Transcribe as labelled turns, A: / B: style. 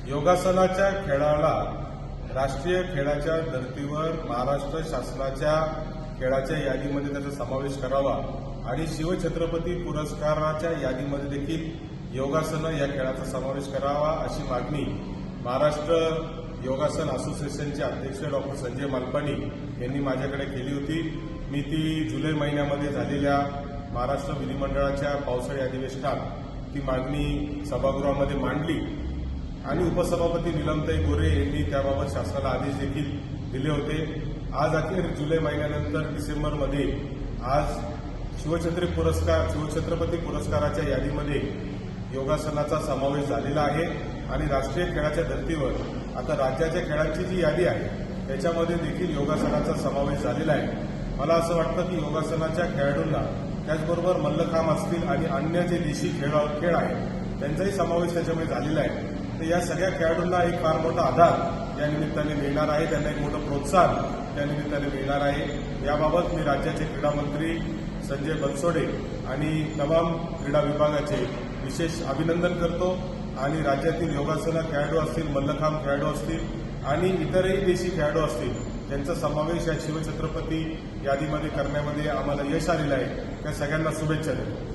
A: योगासनाच्या खेळाला राष्ट्रीय खेळाच्या धर्तीवर महाराष्ट्र शासनाच्या खेळाच्या यादीमध्ये त्याचा समावेश करावा आणि शिवछत्रपती पुरस्काराच्या यादीमध्ये देखील योगासन या खेळाचा समावेश करावा अशी मागणी महाराष्ट्र योगासन असोसिएशनचे अध्यक्ष डॉक्टर संजय मालपाणी यांनी माझ्याकडे केली होती। मी ती जुलै महिन्यामध्ये झालेल्या महाराष्ट्र विधिमंडळाच्या पावसाळी अधिवेशनात ती मागणी सभागृहामध्ये मांडली आणि उपसभापती निलमताई गोरे यांनी त्याबाबत शासनाला आदेश देखील दिले होते। आज अखेर जुलै महिन्यानंतर डिसेंबरमध्ये आज शिवछत्रपती पुरस्काराच्या यादीमध्ये योगासनाचा समावेश झालेला आहे आणि राष्ट्रीय खेळाच्या धर्तीवर आता राज्याच्या खेळांची जी यादी आहे त्याच्यामध्ये देखील योगासनाचा समावेश झालेला आहे। मला असं वाटतं की योगासनाच्या खेळाडूंना त्याचबरोबर मल्लखांब असतील आणि अन्य जे देशी खेळ आहेत त्यांचाही समावेश त्याच्यामध्ये झालेला आहे। तर या सगळ्या खेळाडूंना एक फार मोठा आधार या निमित्ताने मिळणार आहे, त्यांना एक मोठं प्रोत्साहन त्या निमित्ताने मिळणार आहे। याबाबत मी राज्याचे क्रीडा मंत्री संजय बनसोडे आणि तमाम क्रीडा विभागाचे विशेष अभिनंदन करतो आणि राज्यातील योगासन खेळाडू असतील, मल्लखांब खेळाडू असतील आणि इतरही देशी खेळाडू असतील त्यांचा समावेश या शिवछत्रपती यादीमध्ये करण्यामध्ये आम्हाला यश आलेलं आहे। त्या सगळ्यांना शुभेच्छा देतो।